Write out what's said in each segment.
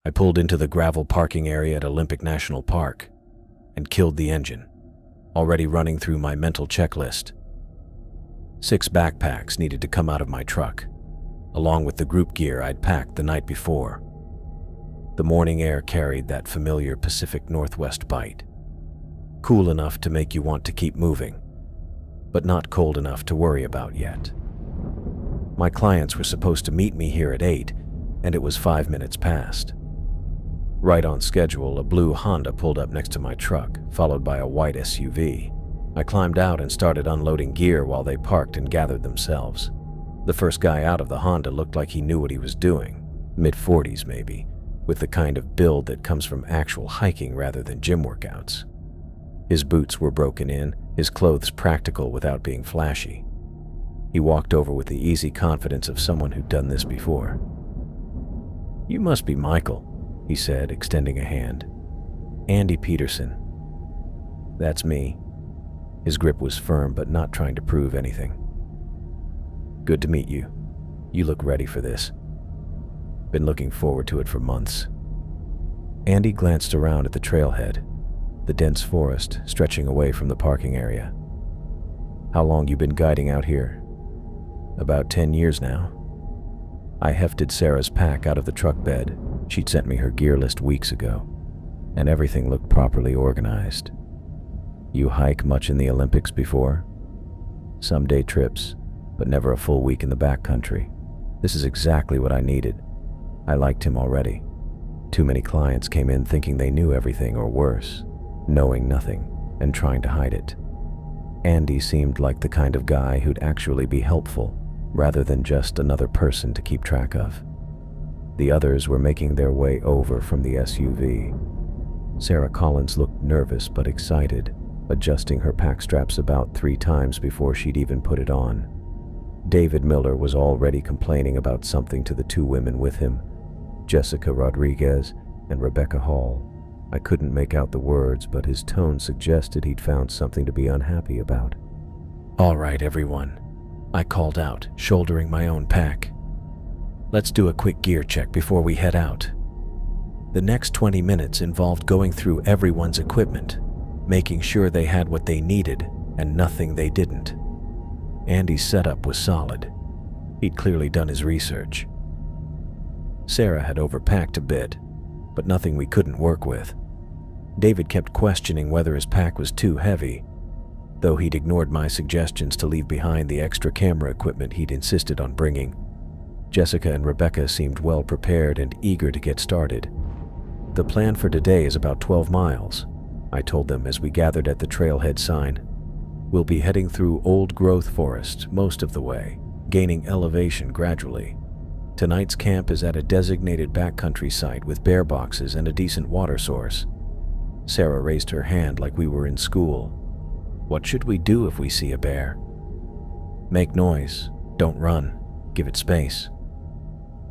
I pulled into the gravel parking area at Olympic National Park and killed the engine, already running through my mental checklist. 6 backpacks needed to come out of my truck, along with the group gear I'd packed the night before. The morning air carried that familiar Pacific Northwest bite. Cool enough to make you want to keep moving, but not cold enough to worry about yet. My clients were supposed to meet me here at 8, and it was 5 minutes past. Right on schedule, a blue Honda pulled up next to my truck, followed by a white SUV. I climbed out and started unloading gear while they parked and gathered themselves. The first guy out of the Honda looked like he knew what he was doing, mid-40s maybe, with the kind of build that comes from actual hiking rather than gym workouts. His boots were broken in, his clothes practical without being flashy. He walked over with the easy confidence of someone who'd done this before. "You must be Michael," he said, extending a hand. "Andy Peterson." "That's me." His grip was firm but not trying to prove anything. "Good to meet you. You look ready for this." "Been looking forward to it for months." Andy glanced around at the trailhead, the dense forest stretching away from the parking area. "How long you been guiding out here?" "About 10 years now." I hefted Sarah's pack out of the truck bed. She'd sent me her gear list weeks ago, and everything looked properly organized. "You hike much in the Olympics before?" "Some day trips, but never a full week in the backcountry. This is exactly what I needed." I liked him already. Too many clients came in thinking they knew everything, or worse, knowing nothing and trying to hide it. Andy seemed like the kind of guy who'd actually be helpful, rather than just another person to keep track of. The others were making their way over from the SUV. Sarah Collins looked nervous but excited, adjusting her pack straps about 3 times before she'd even put it on. David Miller was already complaining about something to the 2 women with him, Jessica Rodriguez and Rebecca Hall. I couldn't make out the words, but his tone suggested he'd found something to be unhappy about. "All right, everyone," I called out, shouldering my own pack. "Let's do a quick gear check before we head out." The next 20 minutes involved going through everyone's equipment, making sure they had what they needed and nothing they didn't. Andy's setup was solid. He'd clearly done his research. Sarah had overpacked a bit, but nothing we couldn't work with. David kept questioning whether his pack was too heavy, though he'd ignored my suggestions to leave behind the extra camera equipment he'd insisted on bringing. Jessica and Rebecca seemed well prepared and eager to get started. "The plan for today is about 12 miles, I told them as we gathered at the trailhead sign. "We'll be heading through old-growth forest most of the way, gaining elevation gradually. Tonight's camp is at a designated backcountry site with bear boxes and a decent water source." Sarah raised her hand like we were in school. "What should we do if we see a bear?" "Make noise, don't run, give it space."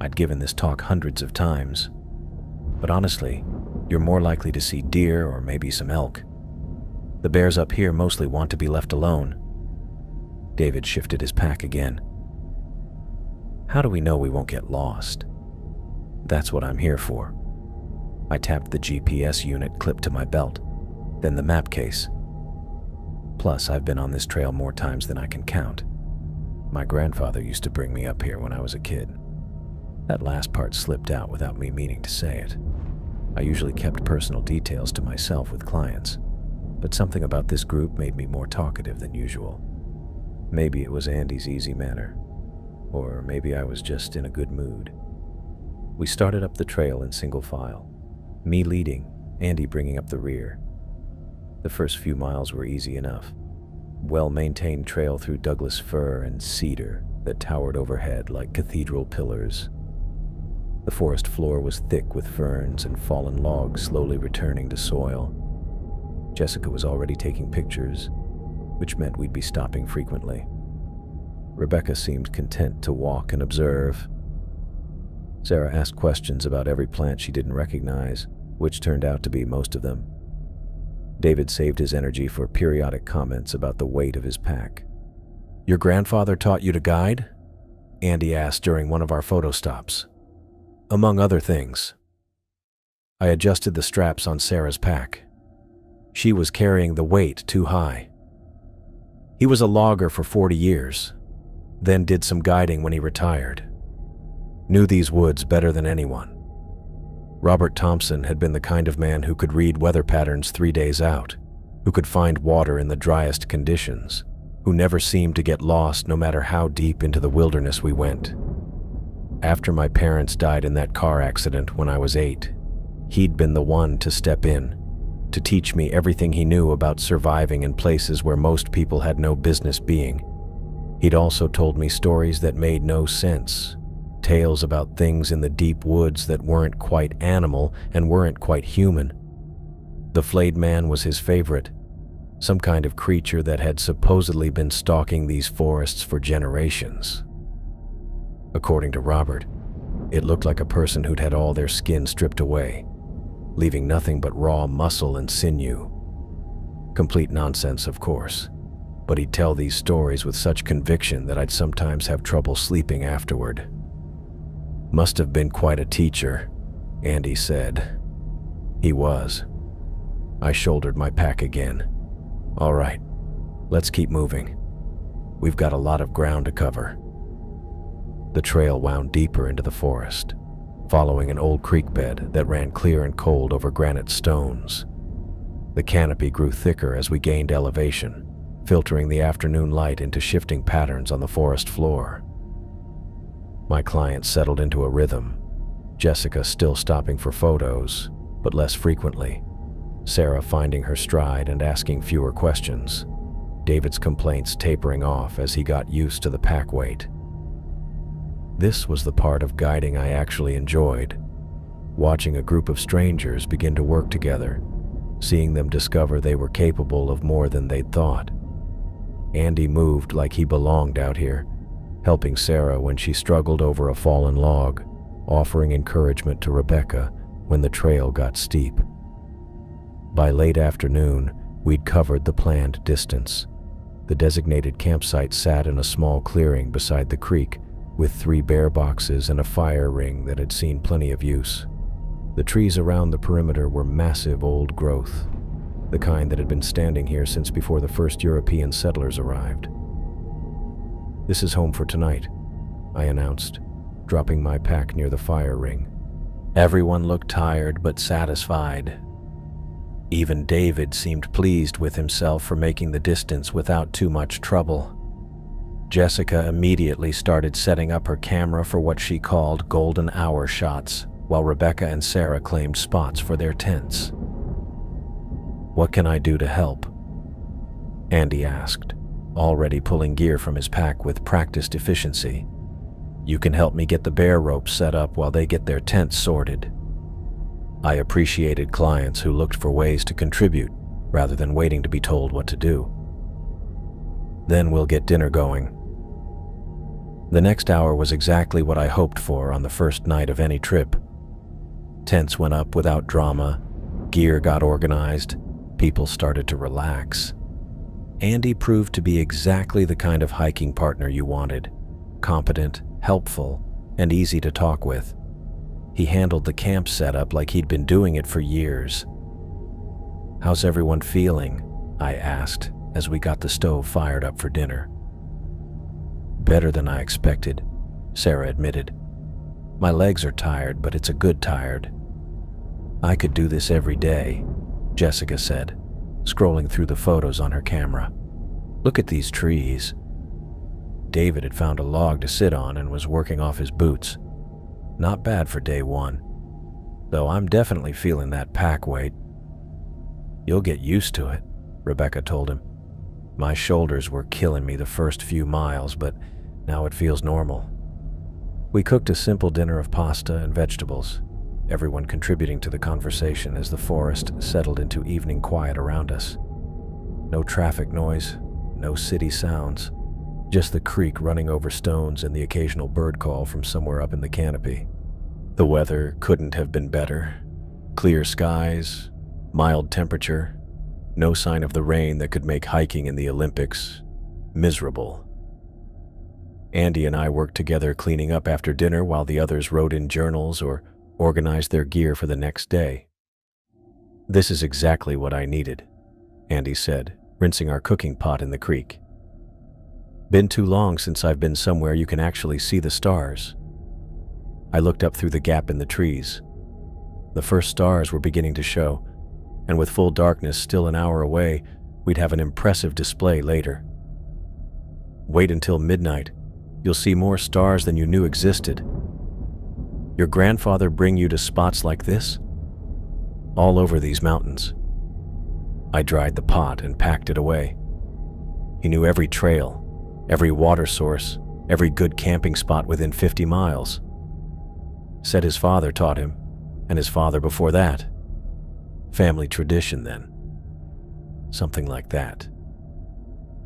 I'd given this talk hundreds of times, but honestly, you're more likely to see deer or maybe some elk. The bears up here mostly want to be left alone. David shifted his pack again. "How do we know we won't get lost?" "That's what I'm here for." I tapped the GPS unit clipped to my belt, then the map case. Plus, I've been on this trail more times than I can count. My grandfather used to bring me up here when I was a kid. That last part slipped out without me meaning to say it. I usually kept personal details to myself with clients, but something about this group made me more talkative than usual. Maybe it was Andy's easy manner, or maybe I was just in a good mood. We started up the trail in single file, me leading, Andy bringing up the rear. The first few miles were easy enough. Well-maintained trail through Douglas fir and cedar that towered overhead like cathedral pillars. The forest floor was thick with ferns and fallen logs slowly returning to soil. Jessica was already taking pictures, which meant we'd be stopping frequently. Rebecca seemed content to walk and observe. Sarah asked questions about every plant she didn't recognize, which turned out to be most of them. David saved his energy for periodic comments about the weight of his pack. "Your grandfather taught you to guide?" Andy asked during one of our photo stops. "Among other things." I adjusted the straps on Sarah's pack. She was carrying the weight too high. He was a logger for 40 years, then did some guiding when he retired. Knew these woods better than anyone. Robert Thompson had been the kind of man who could read weather patterns 3 days out, who could find water in the driest conditions, who never seemed to get lost no matter how deep into the wilderness we went. After my parents died in that car accident when I was 8, he'd been the one to step in, to teach me everything he knew about surviving in places where most people had no business being. He'd also told me stories that made no sense, tales about things in the deep woods that weren't quite animal and weren't quite human. The flayed man was his favorite, some kind of creature that had supposedly been stalking these forests for generations. According to Robert, it looked like a person who'd had all their skin stripped away, leaving nothing but raw muscle and sinew. Complete nonsense, of course, but he'd tell these stories with such conviction that I'd sometimes have trouble sleeping afterward. Must have been quite a teacher, Andy said. He was. I shouldered my pack again. All right, let's keep moving. We've got a lot of ground to cover. The trail wound deeper into the forest, following an old creek bed that ran clear and cold over granite stones. The canopy grew thicker as we gained elevation, filtering the afternoon light into shifting patterns on the forest floor. My client settled into a rhythm, Jessica still stopping for photos, but less frequently, Sarah finding her stride and asking fewer questions, David's complaints tapering off as he got used to the pack weight. This was the part of guiding I actually enjoyed, watching a group of strangers begin to work together, seeing them discover they were capable of more than they'd thought. Andy moved like he belonged out here, helping Sarah when she struggled over a fallen log, offering encouragement to Rebecca when the trail got steep. By late afternoon, we'd covered the planned distance. The designated campsite sat in a small clearing beside the creek, with 3 bear boxes and a fire ring that had seen plenty of use. The trees around the perimeter were massive old growth, the kind that had been standing here since before the first European settlers arrived. "This is home for tonight," I announced, dropping my pack near the fire ring. Everyone looked tired but satisfied. Even David seemed pleased with himself for making the distance without too much trouble. Jessica immediately started setting up her camera for what she called golden hour shots, while Rebecca and Sarah claimed spots for their tents. "What can I do to help?" Andy asked, already pulling gear from his pack with practiced efficiency. "You can help me get the bear ropes set up while they get their tents sorted." I appreciated clients who looked for ways to contribute rather than waiting to be told what to do. "Then we'll get dinner going." The next hour was exactly what I hoped for on the first night of any trip. Tents went up without drama, gear got organized, people started to relax. Andy proved to be exactly the kind of hiking partner you wanted, competent, helpful, and easy to talk with. He handled the camp setup like he'd been doing it for years. "How's everyone feeling?" I asked as we got the stove fired up for dinner. "Better than I expected," Sarah admitted. "My legs are tired, but it's a good tired." "I could do this every day," Jessica said, scrolling through the photos on her camera. "Look at these trees." David had found a log to sit on and was working off his boots. Not bad for day one, though I'm definitely feeling that pack weight. "You'll get used to it," Rebecca told him. "My shoulders were killing me the first few miles, but now it feels normal." We cooked a simple dinner of pasta and vegetables, everyone contributing to the conversation as the forest settled into evening quiet around us. No traffic noise, no city sounds, just the creek running over stones and the occasional bird call from somewhere up in the canopy. The weather couldn't have been better. Clear skies, mild temperature, no sign of the rain that could make hiking in the Olympics miserable. Andy and I worked together cleaning up after dinner while the others wrote in journals or organized their gear for the next day. "This is exactly what I needed," Andy said, rinsing our cooking pot in the creek. "Been too long since I've been somewhere you can actually see the stars." I looked up through the gap in the trees. The first stars were beginning to show, and with full darkness still an hour away, we'd have an impressive display later. "Wait until midnight. You'll see more stars than you knew existed." "Your grandfather bring you to spots like this?" "All over these mountains." I dried the pot and packed it away. He knew every trail, every water source, every good camping spot within 50 miles. Said his father taught him, and his father before that. Family tradition, then. Something like that.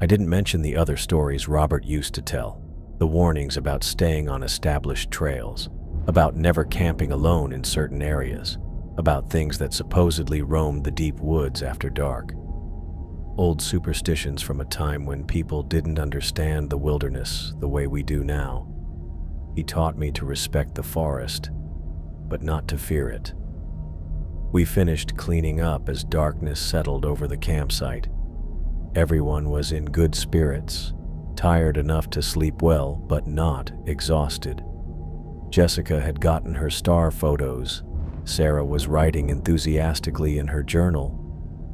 I didn't mention the other stories Robert used to tell, the warnings about staying on established trails, about never camping alone in certain areas, about things that supposedly roamed the deep woods after dark. Old superstitions from a time when people didn't understand the wilderness the way we do now. He taught me to respect the forest, but not to fear it. We finished cleaning up as darkness settled over the campsite. Everyone was in good spirits, tired enough to sleep well, but not exhausted. Jessica had gotten her star photos. Sarah was writing enthusiastically in her journal.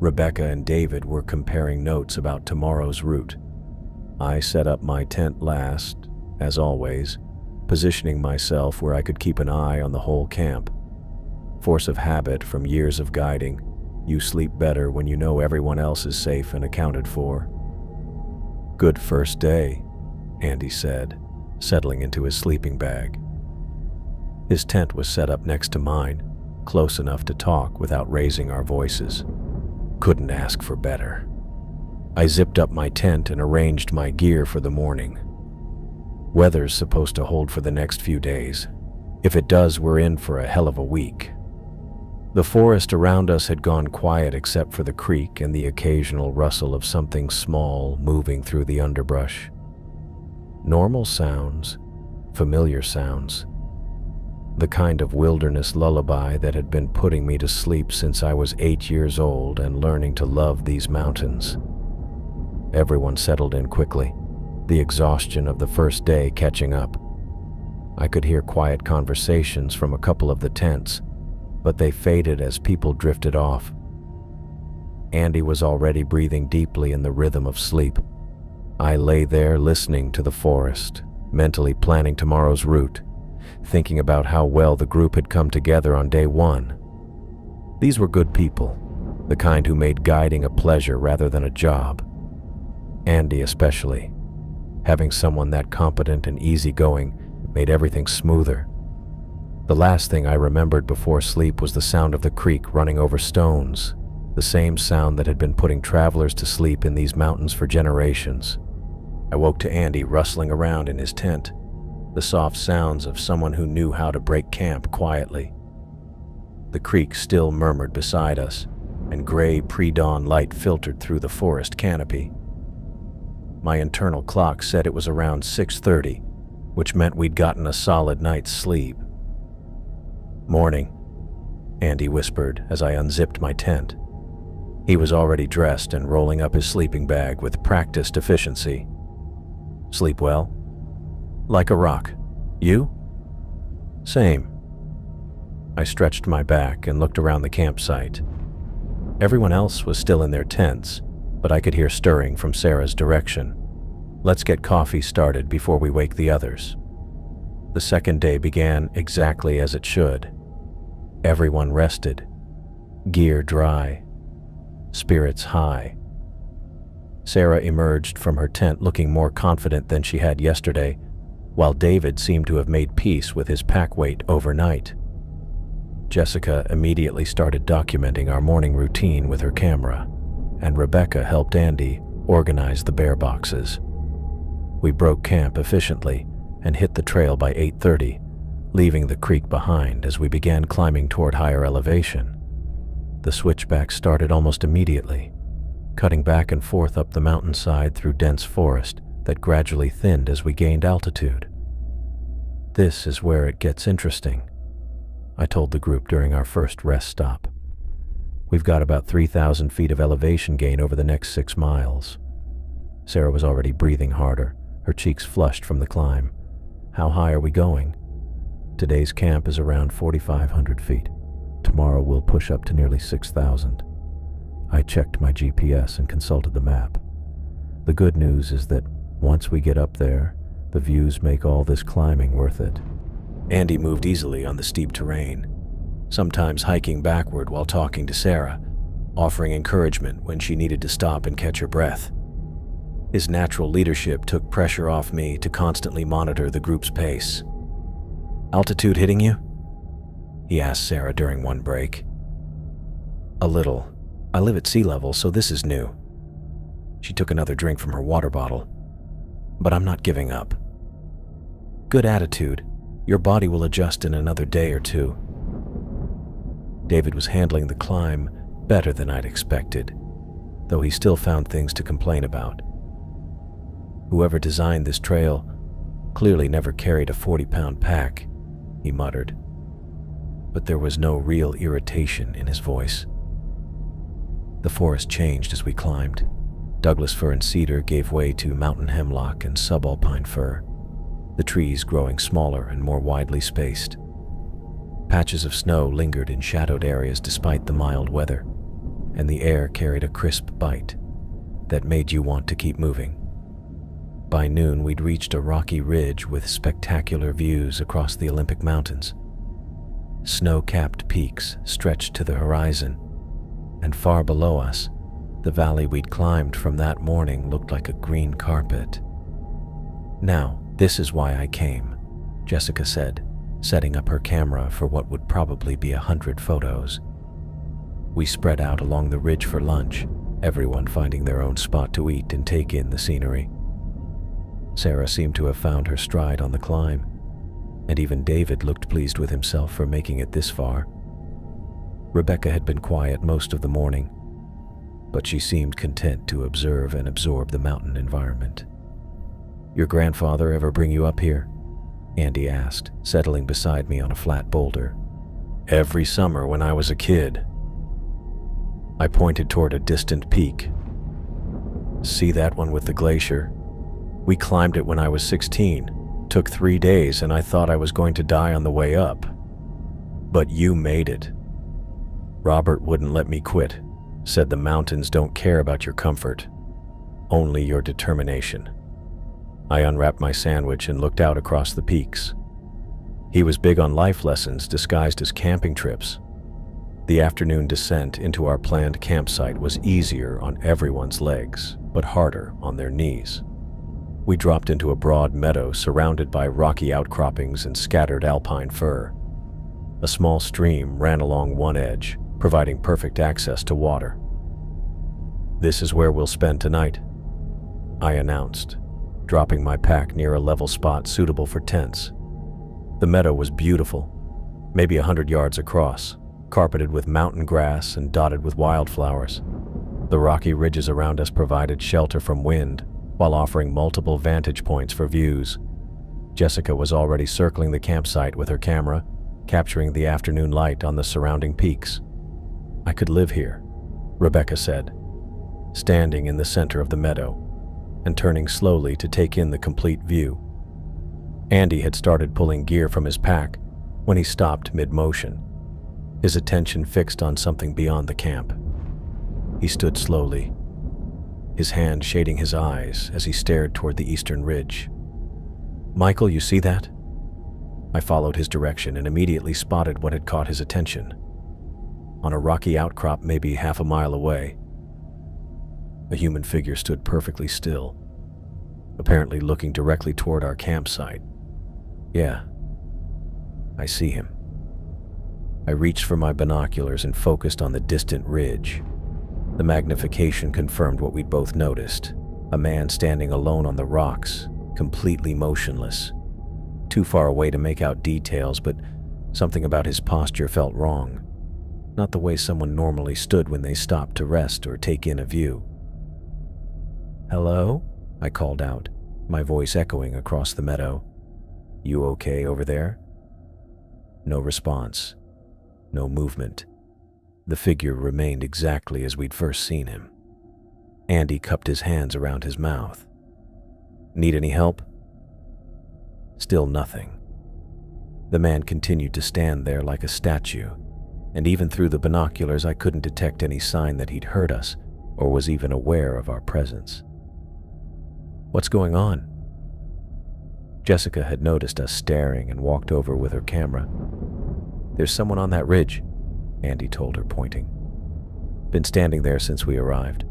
Rebecca and David were comparing notes about tomorrow's route. I set up my tent last, as always, positioning myself where I could keep an eye on the whole camp. Force of habit from years of guiding, you sleep better when you know everyone else is safe and accounted for. "Good first day," Andy said, settling into his sleeping bag. His tent was set up next to mine, close enough to talk without raising our voices. Couldn't ask for better. I zipped up my tent and arranged my gear for the morning. Weather's supposed to hold for the next few days. If it does, we're in for a hell of a week. The forest around us had gone quiet except for the creek and the occasional rustle of something small moving through the underbrush. Normal sounds, familiar sounds. The kind of wilderness lullaby that had been putting me to sleep since I was 8 years old and learning to love these mountains. Everyone settled in quickly, the exhaustion of the first day catching up. I could hear quiet conversations from a couple of the tents, but they faded as people drifted off. Andy was already breathing deeply in the rhythm of sleep. I lay there listening to the forest, mentally planning tomorrow's route, thinking about how well the group had come together on day one. These were good people, the kind who made guiding a pleasure rather than a job. Andy especially. Having someone that competent and easygoing made everything smoother. The last thing I remembered before sleep was the sound of the creek running over stones, the same sound that had been putting travelers to sleep in these mountains for generations. I woke to Andy rustling around in his tent, the soft sounds of someone who knew how to break camp quietly. The creek still murmured beside us, and gray pre-dawn light filtered through the forest canopy. My internal clock said it was around 6:30, which meant we'd gotten a solid night's sleep. "Morning," Andy whispered as I unzipped my tent. He was already dressed and rolling up his sleeping bag with practiced efficiency. "Sleep well?" "Like a rock. You?" "Same." I stretched my back and looked around the campsite. Everyone else was still in their tents, but I could hear stirring from Sarah's direction. "Let's get coffee started before we wake the others." The second day began exactly as it should. Everyone rested, gear dry, spirits high. Sarah emerged from her tent looking more confident than she had yesterday, while David seemed to have made peace with his pack weight overnight. Jessica immediately started documenting our morning routine with her camera, and Rebecca helped Andy organize the bear boxes. We broke camp efficiently and hit the trail by 8:30, leaving the creek behind as we began climbing toward higher elevation. The switchback started almost immediately, cutting back and forth up the mountainside through dense forest that gradually thinned as we gained altitude. "This is where it gets interesting," I told the group during our first rest stop. We've got about 3,000 feet of elevation gain over the next 6 miles. Sarah was already breathing harder, her cheeks flushed from the climb. How high are we going? Today's camp is around 4,500 feet. Tomorrow we'll push up to nearly 6,000. I checked my GPS and consulted the map. The good news is that once we get up there, the views make all this climbing worth it. Andy moved easily on the steep terrain, sometimes hiking backward while talking to Sarah, offering encouragement when she needed to stop and catch her breath. His natural leadership took pressure off me to constantly monitor the group's pace. "Altitude hitting you?" he asked Sarah during one break. "A little. I live at sea level, so this is new." She took another drink from her water bottle. "But I'm not giving up." "Good attitude. Your body will adjust in another day or two." David was handling the climb better than I'd expected, though he still found things to complain about. "Whoever designed this trail clearly never carried a 40-pound pack," he muttered. But there was no real irritation in his voice. The forest changed as we climbed. Douglas fir and cedar gave way to mountain hemlock and subalpine fir, the trees growing smaller and more widely spaced. Patches of snow lingered in shadowed areas despite the mild weather, and the air carried a crisp bite that made you want to keep moving. By noon, we'd reached a rocky ridge with spectacular views across the Olympic Mountains. Snow-capped peaks stretched to the horizon, and far below us, the valley we'd climbed from that morning looked like a green carpet. "Now, this is why I came," Jessica said, setting up her camera for what would probably be 100 photos. We spread out along the ridge for lunch, everyone finding their own spot to eat and take in the scenery. Sarah seemed to have found her stride on the climb, and even David looked pleased with himself for making it this far. Rebecca had been quiet most of the morning, but she seemed content to observe and absorb the mountain environment. "Your grandfather ever bring you up here?" Andy asked, settling beside me on a flat boulder. "Every summer when I was a kid." I pointed toward a distant peak. "See that one with the glacier? We climbed it when I was 16. Took 3 days and I thought I was going to die on the way up. But you made it." "Robert wouldn't let me quit. Said the mountains don't care about your comfort, only your determination." I unwrapped my sandwich and looked out across the peaks. He was big on life lessons disguised as camping trips. The afternoon descent into our planned campsite was easier on everyone's legs, but harder on their knees. We dropped into a broad meadow surrounded by rocky outcroppings and scattered alpine fir. A small stream ran along one edge, providing perfect access to water. "This is where we'll spend tonight," I announced, dropping my pack near a level spot suitable for tents. The meadow was beautiful, maybe 100 yards across, carpeted with mountain grass and dotted with wildflowers. The rocky ridges around us provided shelter from wind, while offering multiple vantage points for views. Jessica was already circling the campsite with her camera, capturing the afternoon light on the surrounding peaks. "I could live here," Rebecca said, standing in the center of the meadow and turning slowly to take in the complete view. Andy had started pulling gear from his pack when he stopped mid-motion, his attention fixed on something beyond the camp. He stood slowly, his hand shading his eyes as he stared toward the eastern ridge. "Michael, you see that?" I followed his direction and immediately spotted what had caught his attention. On a rocky outcrop maybe half a mile away, a human figure stood perfectly still, apparently looking directly toward our campsite. "Yeah, I see him." I reached for my binoculars and focused on the distant ridge. The magnification confirmed what we'd both noticed: a man standing alone on the rocks, completely motionless. Too far away to make out details, but something about his posture felt wrong. Not the way someone normally stood when they stopped to rest or take in a view. "Hello?" I called out, my voice echoing across the meadow. "You okay over there?" No response. No movement. The figure remained exactly as we'd first seen him. Andy cupped his hands around his mouth. "Need any help?" Still nothing. The man continued to stand there like a statue, and even through the binoculars I couldn't detect any sign that he'd heard us or was even aware of our presence. "What's going on?" Jessica had noticed us staring and walked over with her camera. "There's someone on that ridge," Andy told her, pointing. "Been standing there since we arrived."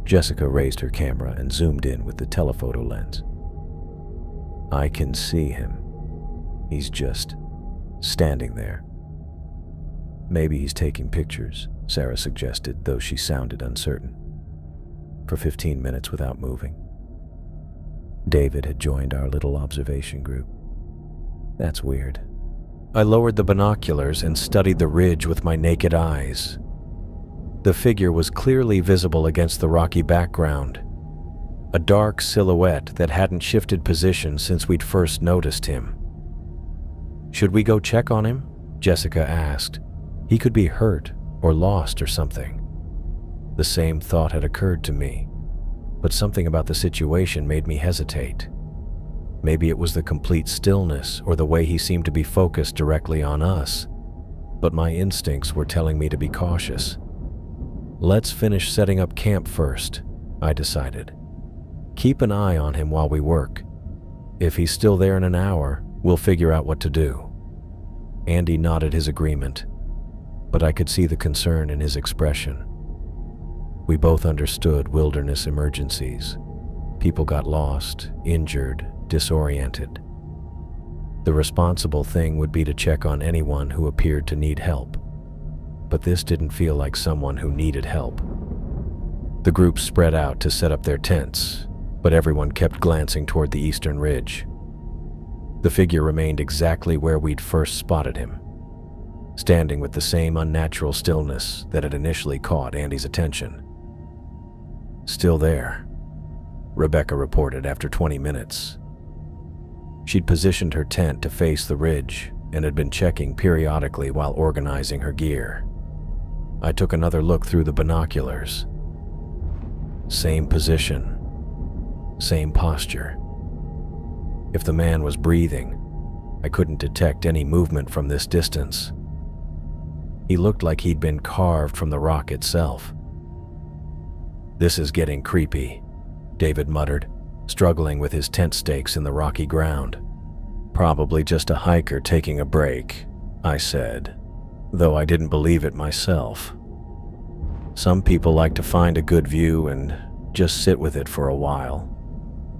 Jessica raised her camera and zoomed in with the telephoto lens. "I can see him. He's just standing there." "Maybe he's taking pictures," Sarah suggested, though she sounded uncertain. "For 15 minutes without moving." David had joined our little observation group. "That's weird." I lowered the binoculars and studied the ridge with my naked eyes. The figure was clearly visible against the rocky background, a dark silhouette that hadn't shifted position since we'd first noticed him. "Should we go check on him?" Jessica asked. "He could be hurt or lost or something." The same thought had occurred to me, but something about the situation made me hesitate. Maybe it was the complete stillness or the way he seemed to be focused directly on us, but my instincts were telling me to be cautious. "Let's finish setting up camp first," I decided. "Keep an eye on him while we work. If he's still there in an hour, we'll figure out what to do." Andy nodded his agreement, but I could see the concern in his expression. We both understood wilderness emergencies. People got lost, injured, disoriented. The responsible thing would be to check on anyone who appeared to need help, but this didn't feel like someone who needed help. The group spread out to set up their tents, but everyone kept glancing toward the eastern ridge. The figure remained exactly where we'd first spotted him, standing with the same unnatural stillness that had initially caught Andy's attention. "Still there," Rebecca reported after 20 minutes. She'd positioned her tent to face the ridge and had been checking periodically while organizing her gear. I took another look through the binoculars. Same position, same posture. If the man was breathing, I couldn't detect any movement from this distance. He looked like he'd been carved from the rock itself. "This is getting creepy," David muttered, struggling with his tent stakes in the rocky ground. "Probably just a hiker taking a break," I said, though I didn't believe it myself. Some people like to find a good view and just sit with it for a while.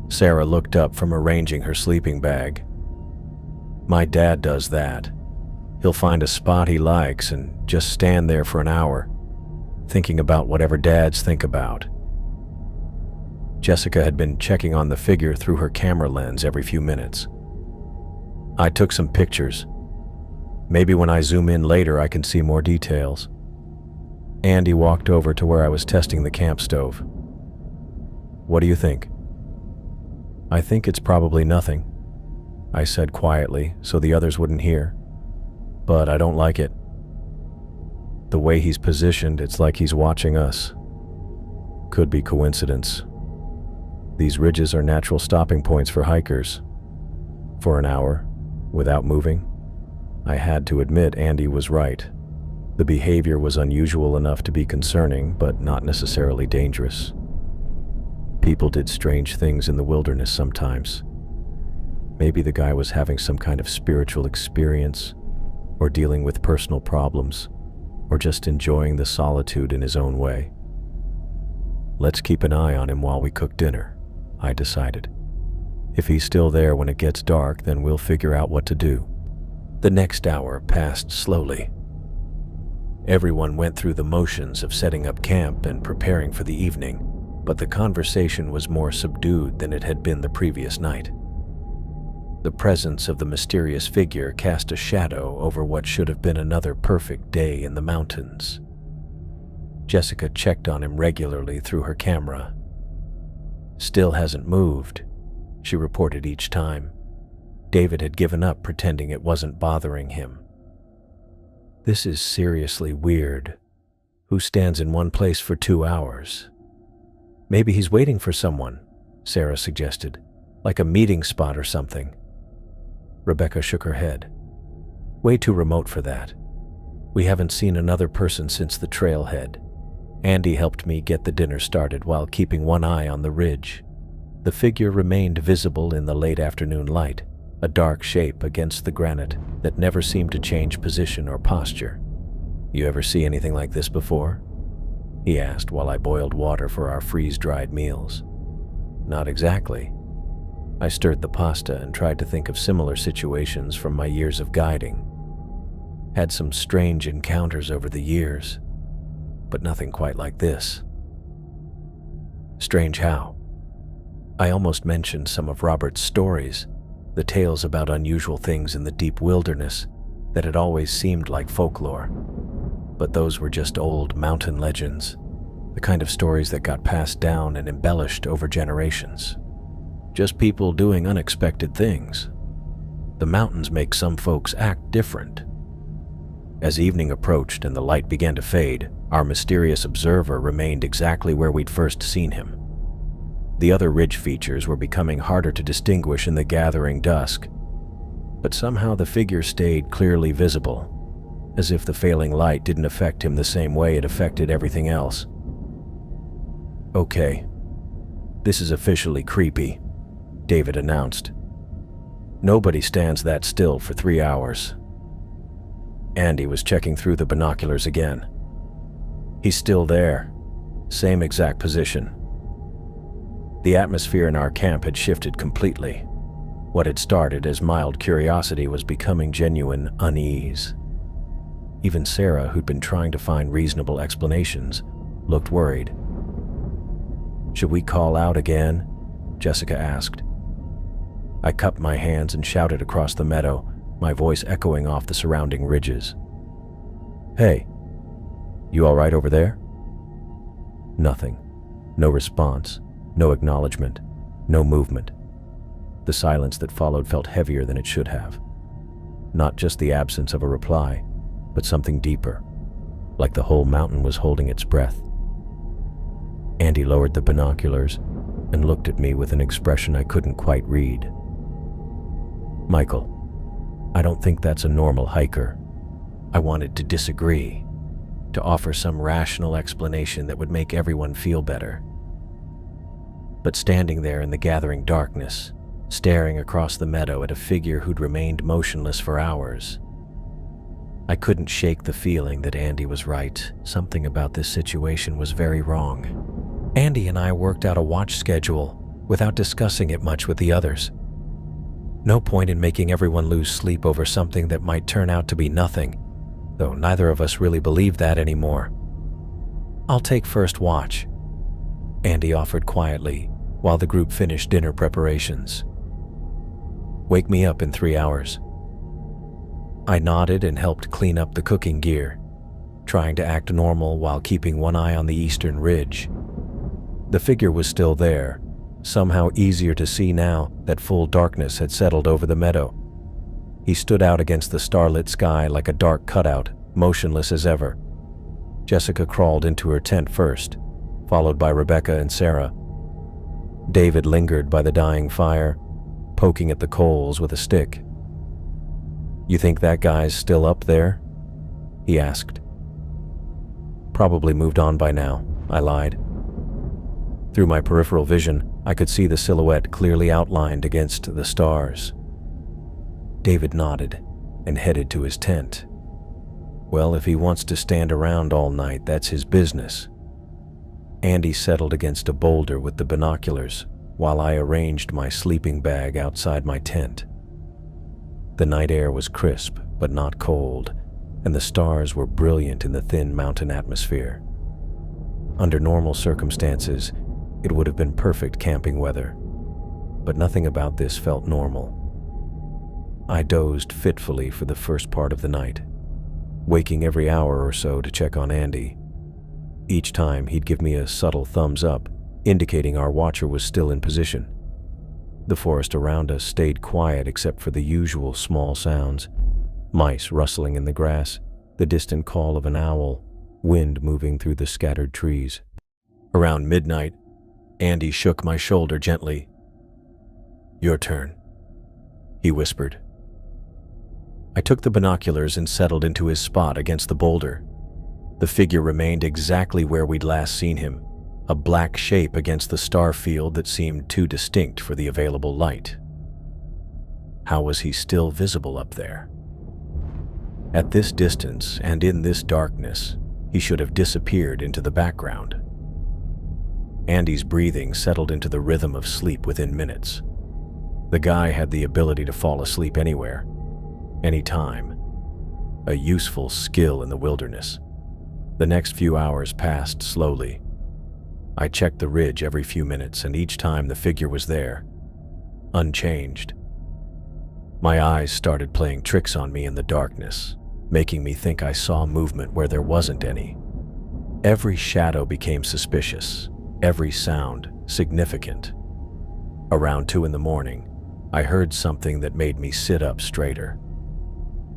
Sarah looked up from arranging her sleeping bag. "My dad does that. He'll find a spot he likes and just stand there for an hour, thinking about whatever dads think about." Jessica had been checking on the figure through her camera lens every few minutes. "I took some pictures. Maybe when I zoom in later I can see more details." Andy walked over to where I was testing the camp stove. "What do you think?" "I think it's probably nothing," I said quietly so the others wouldn't hear. "But I don't like it. The way he's positioned, it's like he's watching us. Could be coincidence. These ridges are natural stopping points for hikers. For an hour, without moving, I had to admit Andy was right. The behavior was unusual enough to be concerning, but not necessarily dangerous. People did strange things in the wilderness sometimes. Maybe the guy was having some kind of spiritual experience, or dealing with personal problems, or just enjoying the solitude in his own way. Let's keep an eye on him while we cook dinner, I decided. If he's still there when it gets dark, then we'll figure out what to do. The next hour passed slowly. Everyone went through the motions of setting up camp and preparing for the evening, but the conversation was more subdued than it had been the previous night. The presence of the mysterious figure cast a shadow over what should have been another perfect day in the mountains. Jessica checked on him regularly through her camera. "Still hasn't moved," she reported each time. David had given up pretending it wasn't bothering him. This is seriously weird. Who stands in one place for 2 hours? Maybe he's waiting for someone, Sarah suggested, like a meeting spot or something. Rebecca shook her head. Way too remote for that. We haven't seen another person since the trailhead. Andy helped me get the dinner started while keeping one eye on the ridge. The figure remained visible in the late afternoon light, a dark shape against the granite that never seemed to change position or posture. You ever see anything like this before? He asked while I boiled water for our freeze-dried meals. Not exactly. I stirred the pasta and tried to think of similar situations from my years of guiding. Had some strange encounters over the years, but nothing quite like this. Strange how? I almost mentioned some of Robert's stories, the tales about unusual things in the deep wilderness that had always seemed like folklore. But those were just old mountain legends, the kind of stories that got passed down and embellished over generations. Just people doing unexpected things. The mountains make some folks act different. As evening approached and the light began to fade, our mysterious observer remained exactly where we'd first seen him. The other ridge features were becoming harder to distinguish in the gathering dusk, but somehow the figure stayed clearly visible, as if the failing light didn't affect him the same way it affected everything else. Okay, this is officially creepy, David announced. Nobody stands that still for 3 hours. Andy was checking through the binoculars again. He's still there, same exact position. The atmosphere in our camp had shifted completely. What had started as mild curiosity was becoming genuine unease. Even Sarah, who'd been trying to find reasonable explanations, looked worried. Should we call out again? Jessica asked. I cupped my hands and shouted across the meadow, my voice echoing off the surrounding ridges. Hey, you all right over there? Nothing. No response, no acknowledgement, no movement. The silence that followed felt heavier than it should have. Not just the absence of a reply, but something deeper, like the whole mountain was holding its breath. Andy lowered the binoculars and looked at me with an expression I couldn't quite read. Michael, I don't think that's a normal hiker. I wanted to disagree, to offer some rational explanation that would make everyone feel better. But standing there in the gathering darkness, staring across the meadow at a figure who'd remained motionless for hours, I couldn't shake the feeling that Andy was right. Something about this situation was very wrong. Andy and I worked out a watch schedule without discussing it much with the others. No point in making everyone lose sleep over something that might turn out to be nothing, though neither of us really believed that anymore. I'll take first watch, Andy offered quietly while the group finished dinner preparations. Wake me up in 3 hours. I nodded and helped clean up the cooking gear, trying to act normal while keeping one eye on the eastern ridge. The figure was still there, somehow easier to see now that full darkness had settled over the meadow. He stood out against the starlit sky like a dark cutout, motionless as ever. Jessica crawled into her tent first, followed by Rebecca and Sarah. David lingered by the dying fire, poking at the coals with a stick. You think that guy's still up there? He asked. Probably moved on by now, I lied. Through my peripheral vision, I could see the silhouette clearly outlined against the stars. David nodded and headed to his tent. Well, if he wants to stand around all night, that's his business. Andy settled against a boulder with the binoculars while I arranged my sleeping bag outside my tent. The night air was crisp but not cold, and the stars were brilliant in the thin mountain atmosphere. Under normal circumstances, it would have been perfect camping weather, but nothing about this felt normal. I dozed fitfully for the first part of the night, waking every hour or so to check on Andy. Each time he'd give me a subtle thumbs up, indicating our watcher was still in position. The forest around us stayed quiet except for the usual small sounds, mice rustling in the grass, the distant call of an owl, wind moving through the scattered trees. Around midnight, Andy shook my shoulder gently. "Your turn," he whispered. I took the binoculars and settled into his spot against the boulder. The figure remained exactly where we'd last seen him, a black shape against the star field that seemed too distinct for the available light. How was he still visible up there? At this distance and in this darkness, he should have disappeared into the background. Andy's breathing settled into the rhythm of sleep within minutes. The guy had the ability to fall asleep anywhere, anytime. A useful skill in the wilderness. The next few hours passed slowly. I checked the ridge every few minutes, and each time the figure was there, unchanged. My eyes started playing tricks on me in the darkness, making me think I saw movement where there wasn't any. Every shadow became suspicious, every sound significant. Around 2 in the morning, I heard something that made me sit up straighter.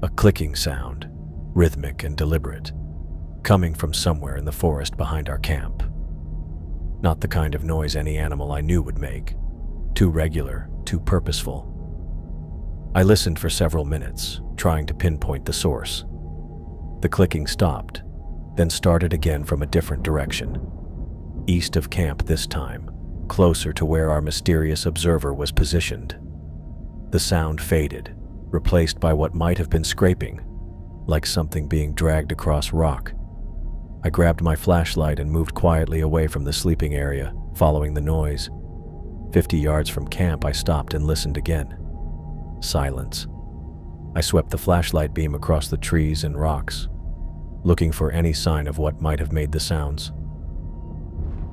A clicking sound, rhythmic and deliberate, coming from somewhere in the forest behind our camp. Not the kind of noise any animal I knew would make. Too regular, too purposeful. I listened for several minutes, trying to pinpoint the source. The clicking stopped, then started again from a different direction. East of camp this time, closer to where our mysterious observer was positioned. The sound faded, replaced by what might have been scraping, like something being dragged across rock. I grabbed my flashlight and moved quietly away from the sleeping area, following the noise. 50 yards from camp, I stopped and listened again. Silence. I swept the flashlight beam across the trees and rocks, looking for any sign of what might have made the sounds.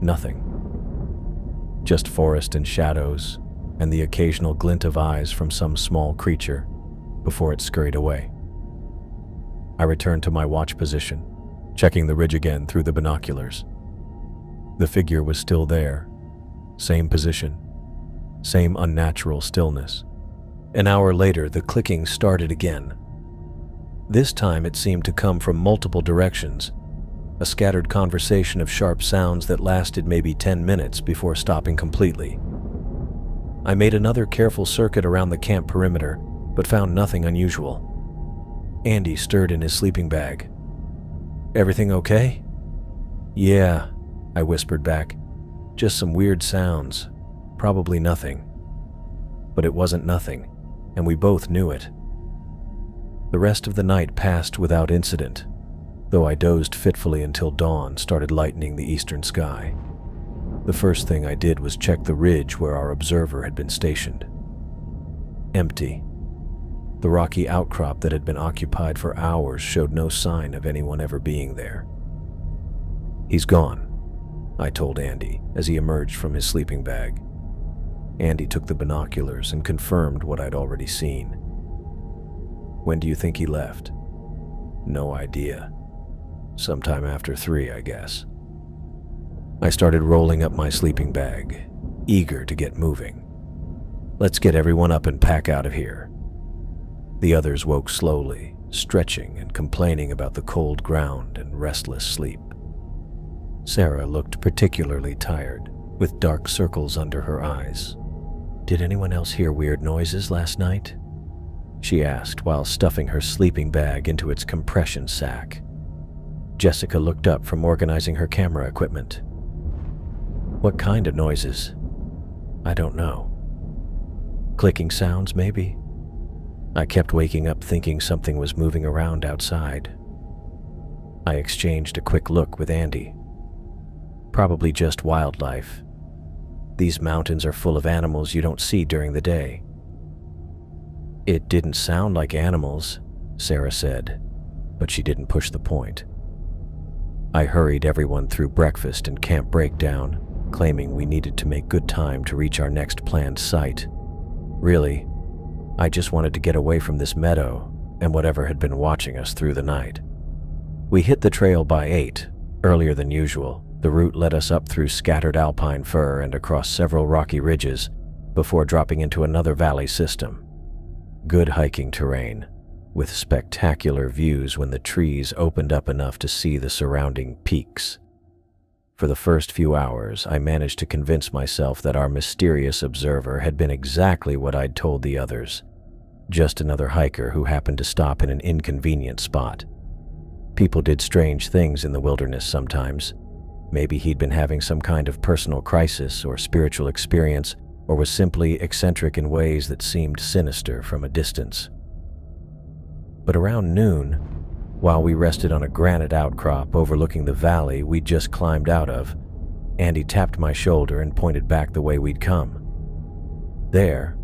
Nothing. Just forest and shadows, and the occasional glint of eyes from some small creature before it scurried away. I returned to my watch position, checking the ridge again through the binoculars. The figure was still there, same position, same unnatural stillness. An hour later, the clicking started again. This time it seemed to come from multiple directions, a scattered conversation of sharp sounds that lasted maybe 10 minutes before stopping completely. I made another careful circuit around the camp perimeter, but found nothing unusual. Andy stirred in his sleeping bag. "Everything okay?" "Yeah," I whispered back. "Just some weird sounds. Probably nothing." But it wasn't nothing, and we both knew it. The rest of the night passed without incident, though I dozed fitfully until dawn started lightening the eastern sky. The first thing I did was check the ridge where our observer had been stationed. Empty. The rocky outcrop that had been occupied for hours showed no sign of anyone ever being there. "He's gone," I told Andy as he emerged from his sleeping bag. Andy took the binoculars and confirmed what I'd already seen. "When do you think he left?" "No idea. Sometime after 3, I guess." I started rolling up my sleeping bag, eager to get moving. "Let's get everyone up and pack out of here." The others woke slowly, stretching and complaining about the cold ground and restless sleep. Sarah looked particularly tired, with dark circles under her eyes. "Did anyone else hear weird noises last night?" she asked while stuffing her sleeping bag into its compression sack. Jessica looked up from organizing her camera equipment. "What kind of noises?" "I don't know. Clicking sounds, maybe?" I kept waking up thinking something was moving around outside. I exchanged a quick look with Andy. "Probably just wildlife. These mountains are full of animals you don't see during the day." "It didn't sound like animals," Sarah said, but she didn't push the point. I hurried everyone through breakfast and camp breakdown, claiming we needed to make good time to reach our next planned site. Really, I just wanted to get away from this meadow and whatever had been watching us through the night. We hit the trail by 8, earlier than usual. The route led us up through scattered alpine fir and across several rocky ridges before dropping into another valley system. Good hiking terrain, with spectacular views when the trees opened up enough to see the surrounding peaks. For the first few hours, I managed to convince myself that our mysterious observer had been exactly what I'd told the others, just another hiker who happened to stop in an inconvenient spot. People did strange things in the wilderness sometimes. Maybe he'd been having some kind of personal crisis or spiritual experience, or was simply eccentric in ways that seemed sinister from a distance. But around noon, while we rested on a granite outcrop overlooking the valley we'd just climbed out of, Andy tapped my shoulder and pointed back the way we'd come. There,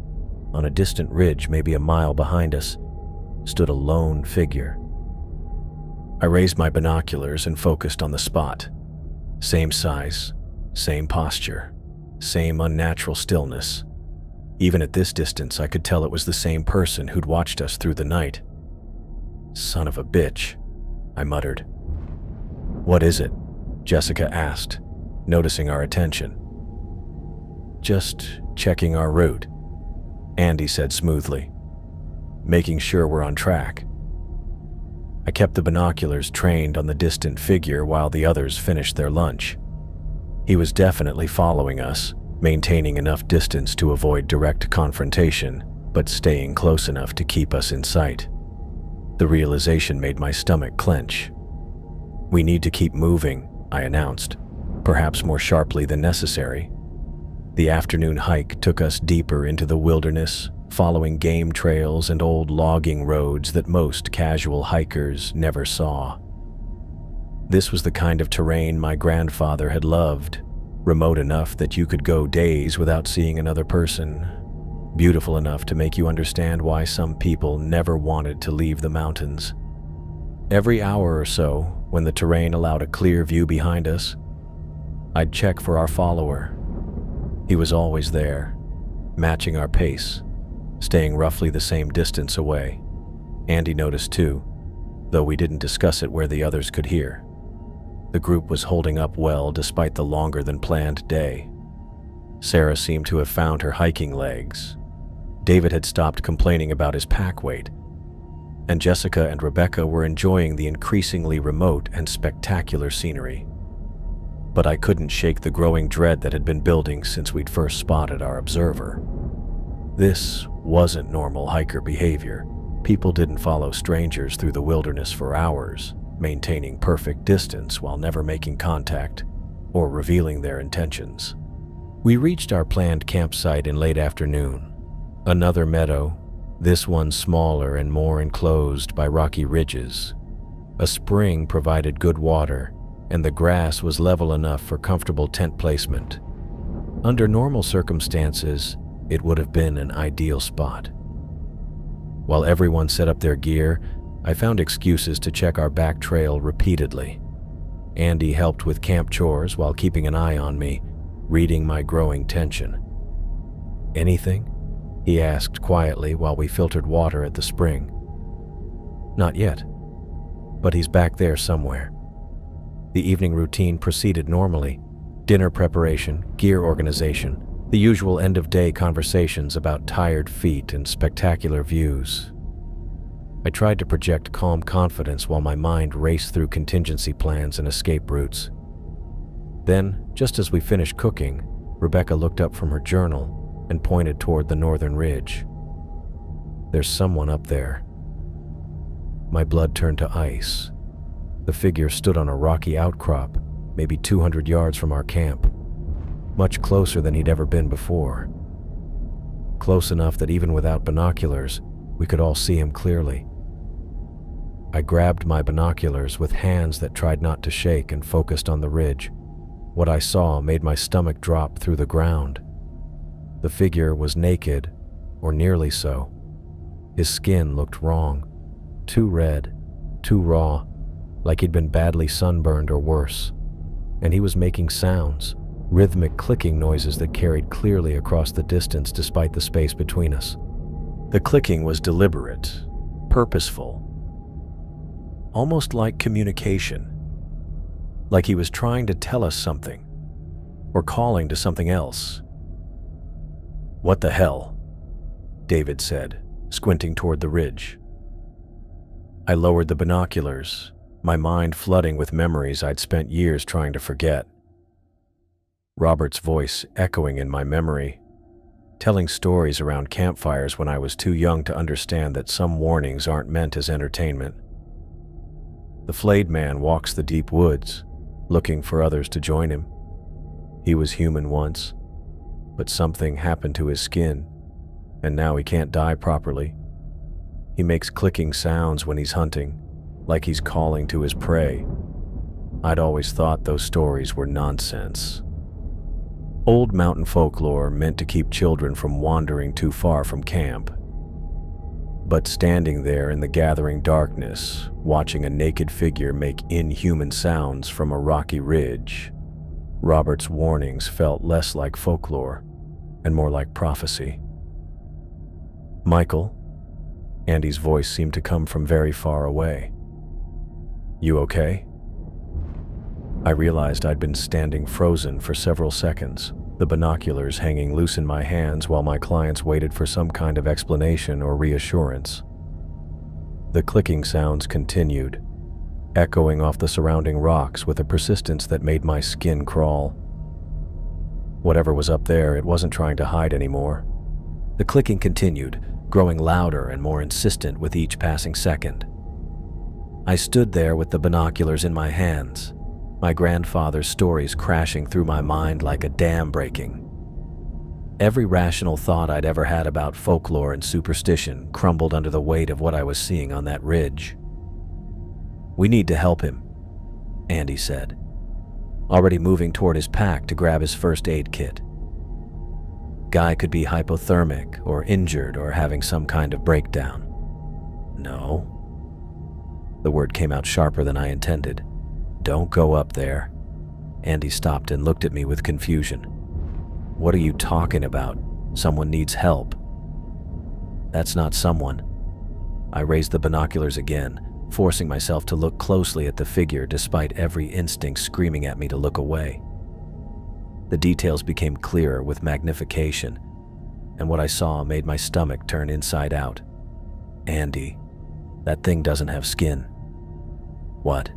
on a distant ridge maybe a mile behind us, stood a lone figure. I raised my binoculars and focused on the spot. Same size, same posture, same unnatural stillness. Even at this distance, I could tell it was the same person who'd watched us through the night. "Son of a bitch," I muttered. "What is it?" Jessica asked, noticing our attention. "Just checking our route," Andy said smoothly, "making sure we're on track." I kept the binoculars trained on the distant figure while the others finished their lunch. He was definitely following us, maintaining enough distance to avoid direct confrontation, but staying close enough to keep us in sight. The realization made my stomach clench. "We need to keep moving," I announced, perhaps more sharply than necessary. The afternoon hike took us deeper into the wilderness, following game trails and old logging roads that most casual hikers never saw. This was the kind of terrain my grandfather had loved, remote enough that you could go days without seeing another person, beautiful enough to make you understand why some people never wanted to leave the mountains. Every hour or so, when the terrain allowed a clear view behind us, I'd check for our follower. He was always there, matching our pace, staying roughly the same distance away. Andy noticed too, though we didn't discuss it where the others could hear. The group was holding up well despite the longer-than-planned day. Sarah seemed to have found her hiking legs. David had stopped complaining about his pack weight, and Jessica and Rebecca were enjoying the increasingly remote and spectacular scenery. But I couldn't shake the growing dread that had been building since we'd first spotted our observer. This wasn't normal hiker behavior. People didn't follow strangers through the wilderness for hours, maintaining perfect distance while never making contact or revealing their intentions. We reached our planned campsite in late afternoon. Another meadow, this one smaller and more enclosed by rocky ridges. A spring provided good water, and the grass was level enough for comfortable tent placement. Under normal circumstances, it would have been an ideal spot. While everyone set up their gear, I found excuses to check our back trail repeatedly. Andy helped with camp chores while keeping an eye on me, reading my growing tension. "Anything?" he asked quietly while we filtered water at the spring. "Not yet, but he's back there somewhere." The evening routine proceeded normally. Dinner preparation, gear organization, the usual end-of-day conversations about tired feet and spectacular views. I tried to project calm confidence while my mind raced through contingency plans and escape routes. Then, just as we finished cooking, Rebecca looked up from her journal and pointed toward the northern ridge. "There's someone up there." My blood turned to ice. The figure stood on a rocky outcrop, maybe 200 yards from our camp, much closer than he'd ever been before. Close enough that even without binoculars, we could all see him clearly. I grabbed my binoculars with hands that tried not to shake and focused on the ridge. What I saw made my stomach drop through the ground. The figure was naked, or nearly so. His skin looked wrong, too red, too raw, like he'd been badly sunburned or worse. And he was making sounds, rhythmic clicking noises that carried clearly across the distance despite the space between us. The clicking was deliberate, purposeful, almost like communication, like he was trying to tell us something, or calling to something else. "What the hell?" David said, squinting toward the ridge. I lowered the binoculars, my mind flooding with memories I'd spent years trying to forget. Robert's voice echoing in my memory, telling stories around campfires when I was too young to understand that some warnings aren't meant as entertainment. The flayed man walks the deep woods, looking for others to join him. He was human once, but something happened to his skin, and now he can't die properly. He makes clicking sounds when he's hunting, like he's calling to his prey. I'd always thought those stories were nonsense. Old mountain folklore meant to keep children from wandering too far from camp. But standing there in the gathering darkness, watching a naked figure make inhuman sounds from a rocky ridge, Robert's warnings felt less like folklore and more like prophecy. "Michael?" Andy's voice seemed to come from very far away. "You okay?" I realized I'd been standing frozen for several seconds, the binoculars hanging loose in my hands while my clients waited for some kind of explanation or reassurance. The clicking sounds continued, echoing off the surrounding rocks with a persistence that made my skin crawl. Whatever was up there, it wasn't trying to hide anymore. The clicking continued, growing louder and more insistent with each passing second. I stood there with the binoculars in my hands, my grandfather's stories crashing through my mind like a dam breaking. Every rational thought I'd ever had about folklore and superstition crumbled under the weight of what I was seeing on that ridge. "We need to help him," Andy said, already moving toward his pack to grab his first aid kit. Guy could be hypothermic or injured or having some kind of breakdown. "No." The word came out sharper than I intended. "Don't go up there." Andy stopped and looked at me with confusion. "What are you talking about? Someone needs help." "That's not someone." I raised the binoculars again, forcing myself to look closely at the figure despite every instinct screaming at me to look away. The details became clearer with magnification, and what I saw made my stomach turn inside out. "Andy, that thing doesn't have skin." "What?"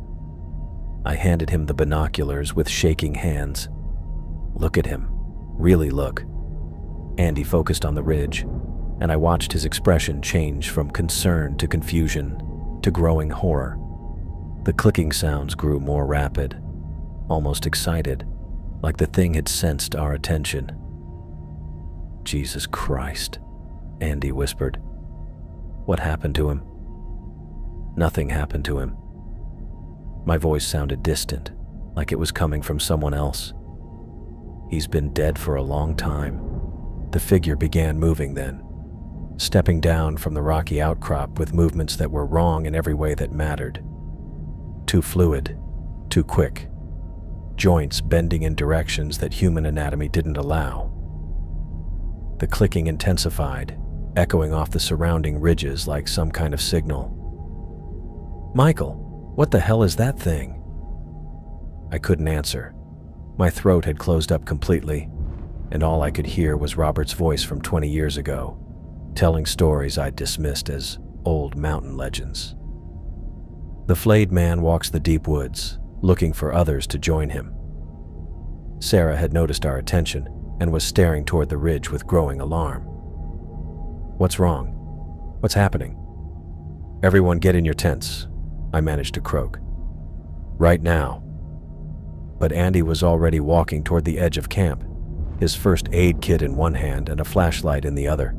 I handed him the binoculars with shaking hands. "Look at him. Really look." Andy focused on the ridge, and I watched his expression change from concern to confusion to growing horror. The clicking sounds grew more rapid, almost excited, like the thing had sensed our attention. "Jesus Christ," Andy whispered. "What happened to him?" "Nothing happened to him." My voice sounded distant, like it was coming from someone else. "He's been dead for a long time." The figure began moving then, stepping down from the rocky outcrop with movements that were wrong in every way that mattered. Too fluid, too quick. Joints bending in directions that human anatomy didn't allow. The clicking intensified, echoing off the surrounding ridges like some kind of signal. "Michael, what the hell is that thing?" I couldn't answer. My throat had closed up completely, and all I could hear was Robert's voice from 20 years ago, telling stories I'd dismissed as old mountain legends. The flayed man walks the deep woods, looking for others to join him. Sarah had noticed our attention and was staring toward the ridge with growing alarm. "What's wrong? What's happening?" "Everyone get in your tents," I managed to croak. "Right now." But Andy was already walking toward the edge of camp, his first aid kit in one hand and a flashlight in the other.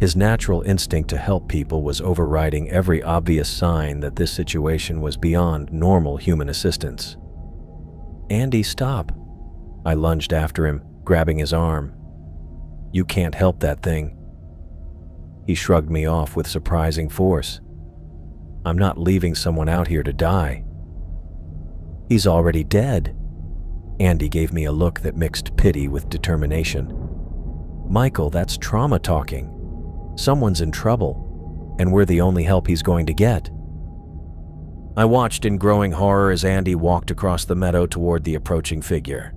His natural instinct to help people was overriding every obvious sign that this situation was beyond normal human assistance. "Andy, stop." I lunged after him, grabbing his arm. "You can't help that thing." He shrugged me off with surprising force. "I'm not leaving someone out here to die." "He's already dead." Andy gave me a look that mixed pity with determination. "Michael, that's trauma talking. Someone's in trouble, and we're the only help he's going to get." I watched in growing horror as Andy walked across the meadow toward the approaching figure.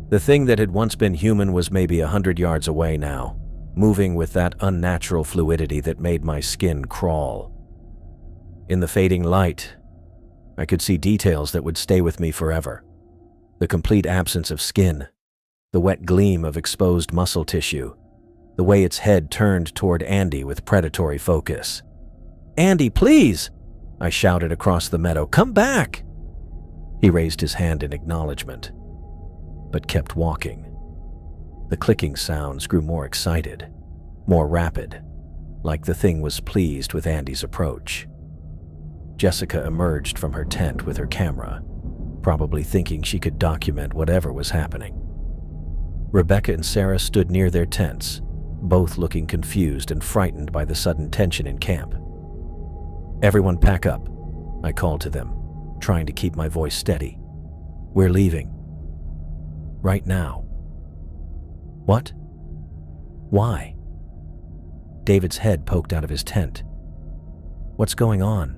The thing that had once been human was maybe 100 yards away now, moving with that unnatural fluidity that made my skin crawl. In the fading light, I could see details that would stay with me forever. The complete absence of skin, the wet gleam of exposed muscle tissue, the way its head turned toward Andy with predatory focus. "Andy, please!" I shouted across the meadow. "Come back!" He raised his hand in acknowledgement, but kept walking. The clicking sounds grew more excited, more rapid, like the thing was pleased with Andy's approach. Jessica emerged from her tent with her camera, probably thinking she could document whatever was happening. Rebecca and Sarah stood near their tents, both looking confused and frightened by the sudden tension in camp. "Everyone pack up," I called to them, trying to keep my voice steady. "We're leaving. Right now." "What? Why?" David's head poked out of his tent. "What's going on?"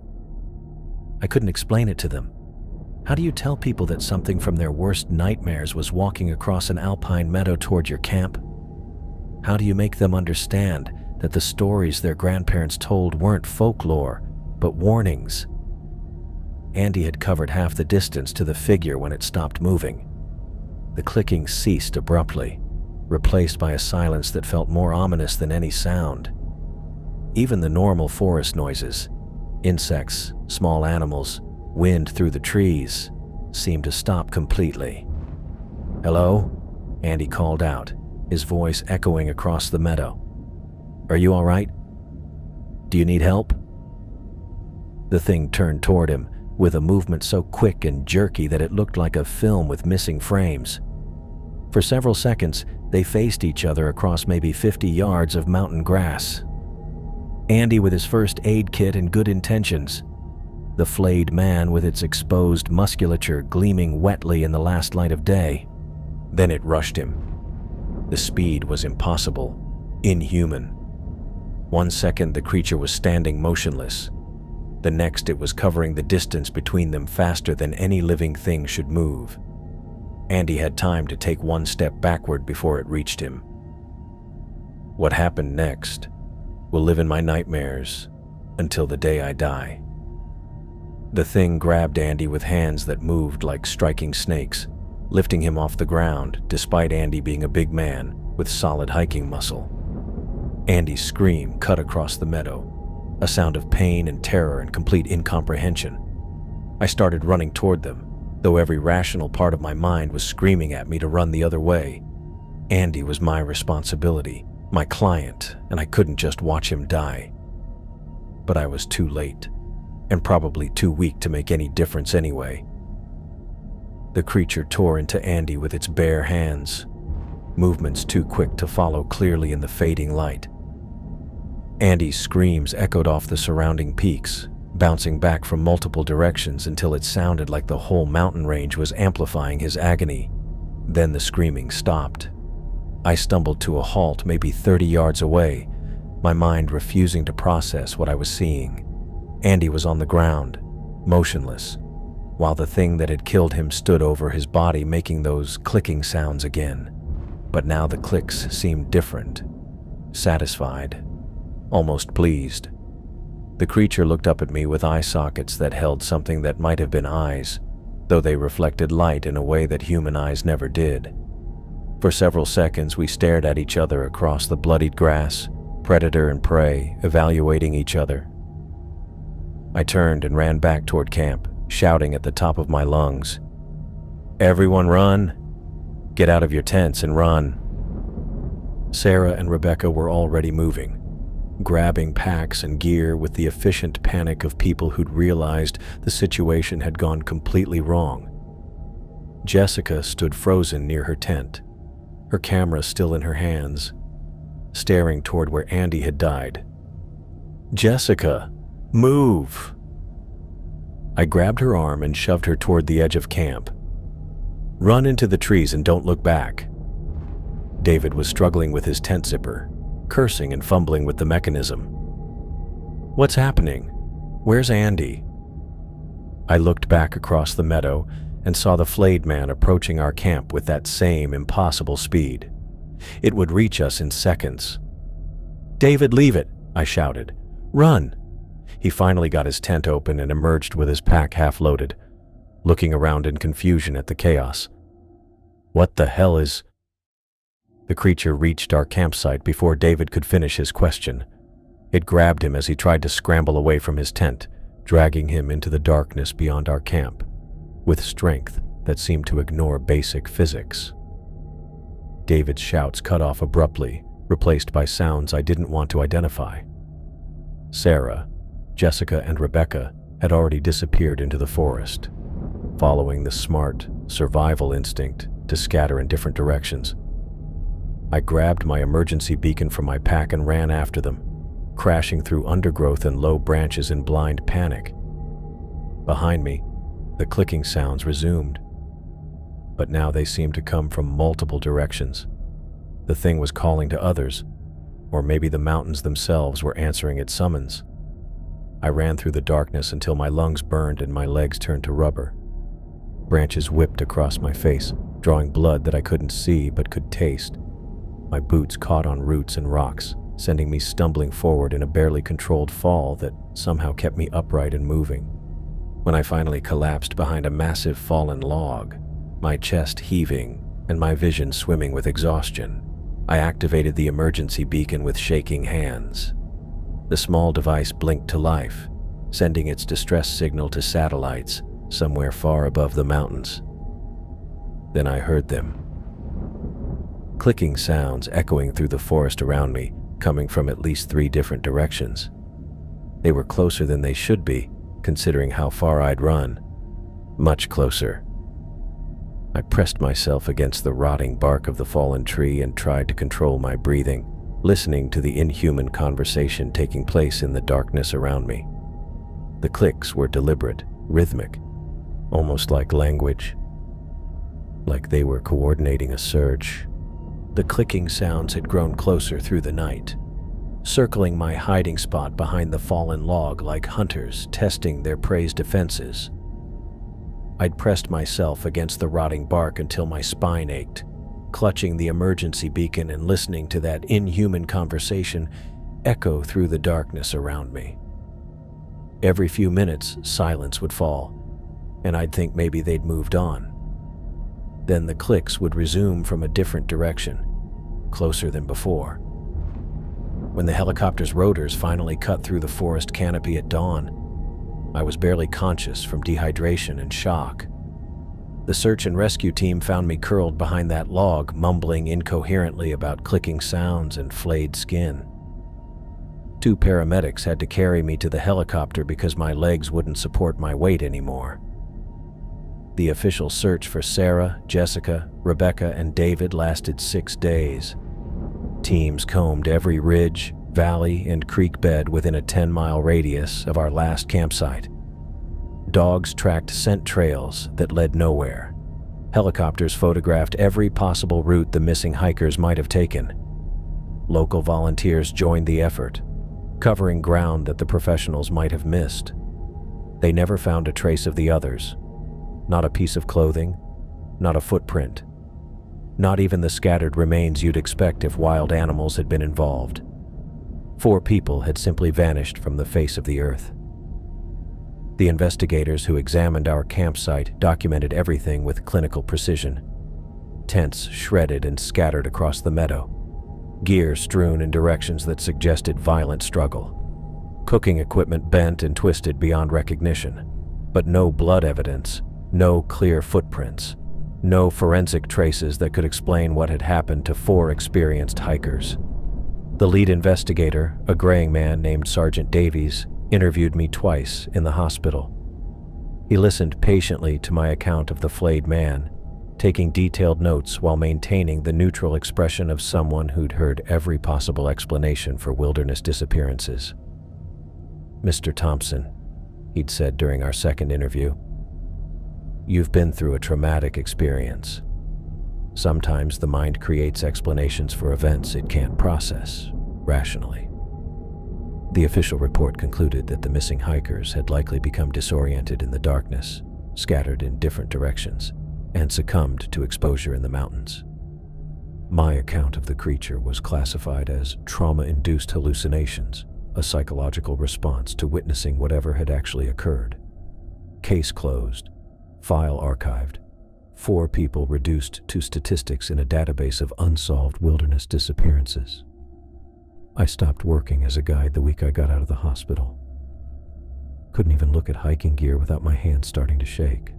I couldn't explain it to them. How do you tell people that something from their worst nightmares was walking across an alpine meadow toward your camp? How do you make them understand that the stories their grandparents told weren't folklore, but warnings? Andy had covered half the distance to the figure when it stopped moving. The clicking ceased abruptly, replaced by a silence that felt more ominous than any sound. Even the normal forest noises, insects, small animals, wind through the trees, seemed to stop completely. "Hello?" Andy called out, his voice echoing across the meadow. "Are you all right? Do you need help?" The thing turned toward him with a movement so quick and jerky that it looked like a film with missing frames. For several seconds, they faced each other across maybe 50 yards of mountain grass. Andy with his first aid kit and good intentions, the flayed man with its exposed musculature gleaming wetly in the last light of day. Then it rushed him. The speed was impossible, inhuman. One second the creature was standing motionless. The next it was covering the distance between them faster than any living thing should move. Andy had time to take one step backward before it reached him. What happened next will live in my nightmares until the day I die. The thing grabbed Andy with hands that moved like striking snakes, lifting him off the ground despite Andy being a big man with solid hiking muscle. Andy's scream cut across the meadow, a sound of pain and terror and complete incomprehension. I started running toward them, though every rational part of my mind was screaming at me to run the other way. Andy was my responsibility, my client, and I couldn't just watch him die. But I was too late, and probably too weak to make any difference anyway. The creature tore into Andy with its bare hands, movements too quick to follow clearly in the fading light. Andy's screams echoed off the surrounding peaks, bouncing back from multiple directions until it sounded like the whole mountain range was amplifying his agony. Then the screaming stopped. I stumbled to a halt maybe 30 yards away, my mind refusing to process what I was seeing. Andy was on the ground, motionless, while the thing that had killed him stood over his body making those clicking sounds again. But now the clicks seemed different, satisfied, almost pleased. The creature looked up at me with eye sockets that held something that might have been eyes, though they reflected light in a way that human eyes never did. For several seconds we stared at each other across the bloodied grass, predator and prey evaluating each other. I turned and ran back toward camp, shouting at the top of my lungs, "Everyone run! Get out of your tents and run!" Sarah and Rebecca were already moving, grabbing packs and gear with the efficient panic of people who'd realized the situation had gone completely wrong. Jessica stood frozen near her tent, her camera still in her hands, staring toward where Andy had died. "Jessica, move!" I grabbed her arm and shoved her toward the edge of camp. "Run into the trees and don't look back." David was struggling with his tent zipper, cursing and fumbling with the mechanism. "What's happening? Where's Andy?" I looked back across the meadow and saw the flayed man approaching our camp with that same impossible speed. It would reach us in seconds. "David, leave it," I shouted. "Run! He finally got his tent open and emerged with his pack half loaded, looking around in confusion at the chaos. "What the hell is—" The creature reached our campsite before David could finish his question. It grabbed him as he tried to scramble away from his tent, dragging him into the darkness beyond our camp, with strength that seemed to ignore basic physics. David's shouts cut off abruptly, replaced by sounds I didn't want to identify. Sarah, Jessica, and Rebecca had already disappeared into the forest, following the smart survival instinct to scatter in different directions. I grabbed my emergency beacon from my pack and ran after them, crashing through undergrowth and low branches in blind panic. Behind me, the clicking sounds resumed, but now they seemed to come from multiple directions. The thing was calling to others, or maybe the mountains themselves were answering its summons. I ran through the darkness until my lungs burned and my legs turned to rubber. Branches whipped across my face, drawing blood that I couldn't see but could taste. My boots caught on roots and rocks, sending me stumbling forward in a barely controlled fall that somehow kept me upright and moving. When I finally collapsed behind a massive fallen log, my chest heaving and my vision swimming with exhaustion, I activated the emergency beacon with shaking hands. The small device blinked to life, sending its distress signal to satellites somewhere far above the mountains. Then I heard them. Clicking sounds echoing through the forest around me, coming from at least 3 different directions. They were closer than they should be, considering how far I'd run. Much closer. I pressed myself against the rotting bark of the fallen tree and tried to control my breathing, listening to the inhuman conversation taking place in the darkness around me. The clicks were deliberate, rhythmic, almost like language, like they were coordinating a search. The clicking sounds had grown closer through the night, circling my hiding spot behind the fallen log like hunters testing their prey's defenses. I'd pressed myself against the rotting bark until my spine ached, clutching the emergency beacon and listening to that inhuman conversation echo through the darkness around me. Every few minutes, silence would fall, and I'd think maybe they'd moved on. Then the clicks would resume from a different direction, closer than before. When the helicopter's rotors finally cut through the forest canopy at dawn, I was barely conscious from dehydration and shock. The search and rescue team found me curled behind that log, mumbling incoherently about clicking sounds and flayed skin. 2 paramedics had to carry me to the helicopter because my legs wouldn't support my weight anymore. The official search for Sarah, Jessica, Rebecca, and David lasted 6 days. Teams combed every ridge, valley, and creek bed within a 10-mile radius of our last campsite. Dogs tracked scent trails that led nowhere. Helicopters photographed every possible route the missing hikers might have taken. Local volunteers joined the effort, covering ground that the professionals might have missed. They never found a trace of the others. Not a piece of clothing, not a footprint, not even the scattered remains you'd expect if wild animals had been involved. 4 people had simply vanished from the face of the earth. The investigators who examined our campsite documented everything with clinical precision. Tents shredded and scattered across the meadow, gear strewn in directions that suggested violent struggle, cooking equipment bent and twisted beyond recognition, but no blood evidence, no clear footprints, no forensic traces that could explain what had happened to 4 experienced hikers. The lead investigator, a graying man named Sergeant Davies, interviewed me twice in the hospital. He listened patiently to my account of the flayed man, taking detailed notes while maintaining the neutral expression of someone who'd heard every possible explanation for wilderness disappearances. "Mr. Thompson," he'd said during our second interview, "you've been through a traumatic experience. Sometimes the mind creates explanations for events it can't process rationally." The official report concluded that the missing hikers had likely become disoriented in the darkness, scattered in different directions, and succumbed to exposure in the mountains. My account of the creature was classified as trauma-induced hallucinations, a psychological response to witnessing whatever had actually occurred. Case closed. File archived. 4 people reduced to statistics in a database of unsolved wilderness disappearances. I stopped working as a guide the week I got out of the hospital. Couldn't even look at hiking gear without my hands starting to shake.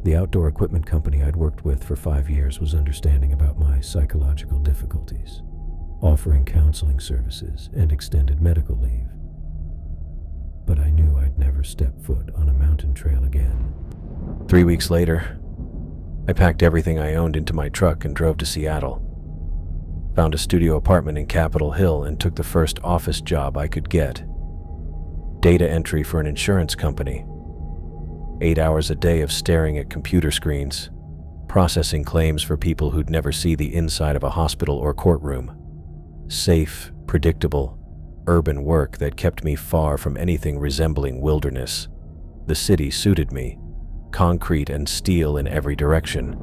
The outdoor equipment company I'd worked with for 5 years was understanding about my psychological difficulties, offering counseling services and extended medical leave. But I knew I'd never step foot on a mountain trail again. 3 weeks later, I packed everything I owned into my truck and drove to Seattle. Found a studio apartment in Capitol Hill and took the first office job I could get. Data entry for an insurance company. 8 hours a day of staring at computer screens, processing claims for people who'd never see the inside of a hospital or courtroom. Safe, predictable, urban work that kept me far from anything resembling wilderness. The city suited me. Concrete and steel in every direction.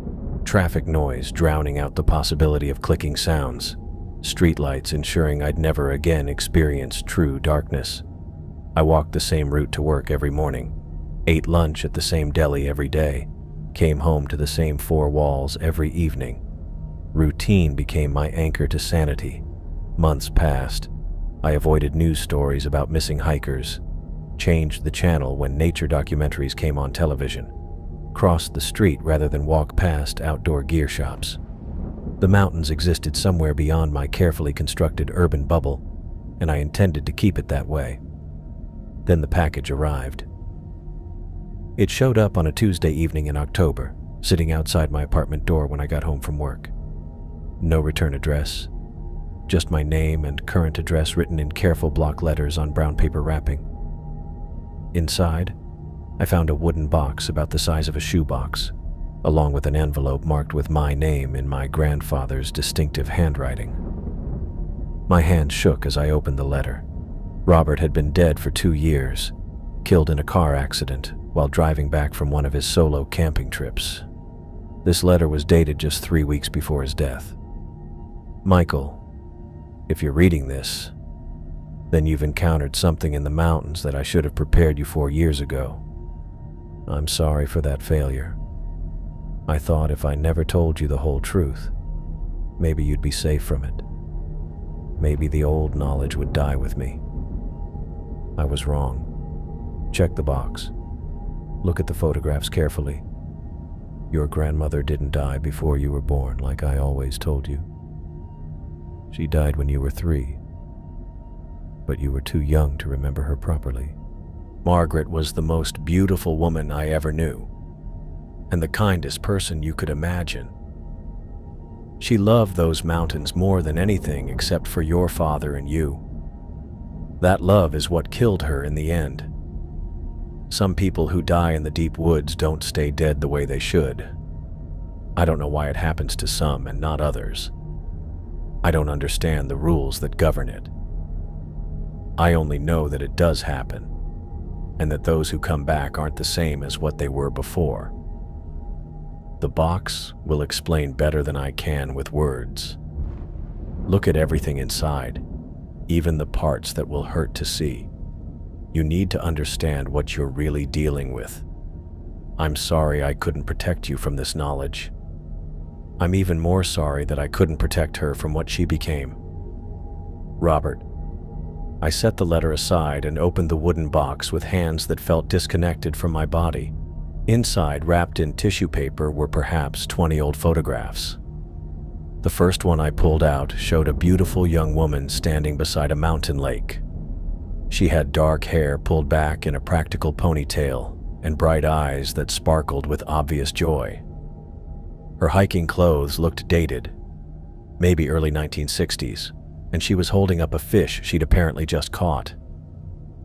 Traffic noise drowning out the possibility of clicking sounds. Streetlights ensuring I'd never again experience true darkness. I walked the same route to work every morning. Ate lunch at the same deli every day, came home to the same 4 walls every evening. Routine became my anchor to sanity. Months passed. I avoided news stories about missing hikers, changed the channel when nature documentaries came on television, crossed the street rather than walk past outdoor gear shops. The mountains existed somewhere beyond my carefully constructed urban bubble, and I intended to keep it that way. Then the package arrived. It showed up on a Tuesday evening in October, sitting outside my apartment door when I got home from work. No return address, just my name and current address written in careful block letters on brown paper wrapping. Inside, I found a wooden box about the size of a shoebox, along with an envelope marked with my name in my grandfather's distinctive handwriting. My hand shook as I opened the letter. Robert had been dead for 2 years, killed in a car accident while driving back from one of his solo camping trips. This letter was dated just 3 weeks before his death. Michael, if you're reading this, then you've encountered something in the mountains that I should have prepared you for years ago. I'm sorry for that failure. I thought if I never told you the whole truth, maybe you'd be safe from it. Maybe the old knowledge would die with me. I was wrong. Check the box. Look at the photographs carefully. Your grandmother didn't die before you were born, like I always told you. She died when you were 3, but you were too young to remember her properly. Margaret was the most beautiful woman I ever knew, and the kindest person you could imagine. She loved those mountains more than anything except for your father and you. That love is what killed her in the end. Some people who die in the deep woods don't stay dead the way they should. I don't know why it happens to some and not others. I don't understand the rules that govern it. I only know that it does happen, and that those who come back aren't the same as what they were before. The box will explain better than I can with words. Look at everything inside, even the parts that will hurt to see. You need to understand what you're really dealing with. I'm sorry I couldn't protect you from this knowledge. I'm even more sorry that I couldn't protect her from what she became. Robert. I set the letter aside and opened the wooden box with hands that felt disconnected from my body. Inside, wrapped in tissue paper, were perhaps 20 old photographs. The first one I pulled out showed a beautiful young woman standing beside a mountain lake. She had dark hair pulled back in a practical ponytail and bright eyes that sparkled with obvious joy. Her hiking clothes looked dated, maybe early 1960s, and she was holding up a fish she'd apparently just caught.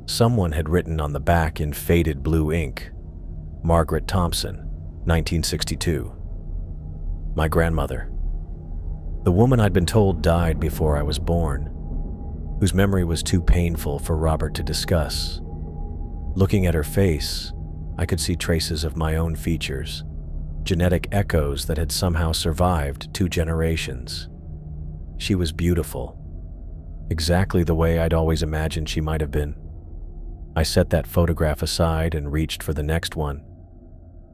Someone had written on the back in faded blue ink, Margaret Thompson, 1962. My grandmother. The woman I'd been told died before I was born, whose memory was too painful for Robert to discuss. Looking at her face, I could see traces of my own features, genetic echoes that had somehow survived 2 generations. She was beautiful, exactly the way I'd always imagined she might have been. I set that photograph aside and reached for the next one.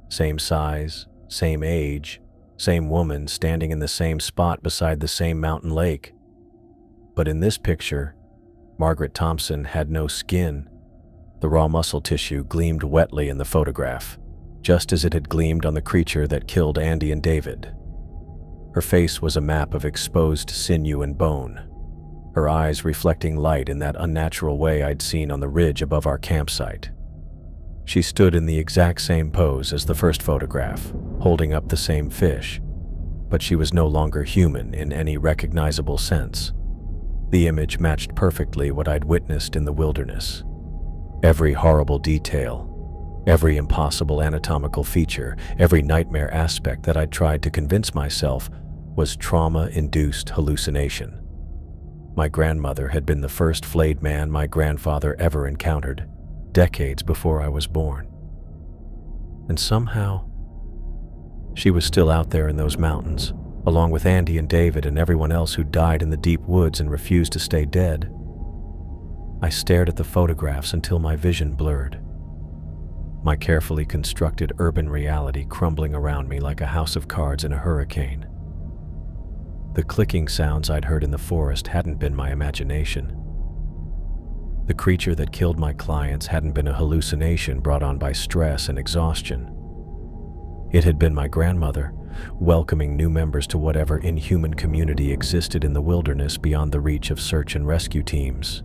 Same size, same age, same woman standing in the same spot beside the same mountain lake. But in this picture, Margaret Thompson had no skin. The raw muscle tissue gleamed wetly in the photograph, just as it had gleamed on the creature that killed Andy and David. Her face was a map of exposed sinew and bone, her eyes reflecting light in that unnatural way I'd seen on the ridge above our campsite. She stood in the exact same pose as the first photograph, holding up the same fish, but she was no longer human in any recognizable sense. The image matched perfectly what I'd witnessed in the wilderness. Every horrible detail, every impossible anatomical feature, every nightmare aspect that I'd tried to convince myself was trauma-induced hallucination. My grandmother had been the first flayed man my grandfather ever encountered, decades before I was born. And somehow, she was still out there in those mountains, along with Andy and David and everyone else who died in the deep woods and refused to stay dead. I stared at the photographs until my vision blurred, my carefully constructed urban reality crumbling around me like a house of cards in a hurricane. The clicking sounds I'd heard in the forest hadn't been my imagination. The creature that killed my clients hadn't been a hallucination brought on by stress and exhaustion. It had been my grandmother, welcoming new members to whatever inhuman community existed in the wilderness beyond the reach of search and rescue teams.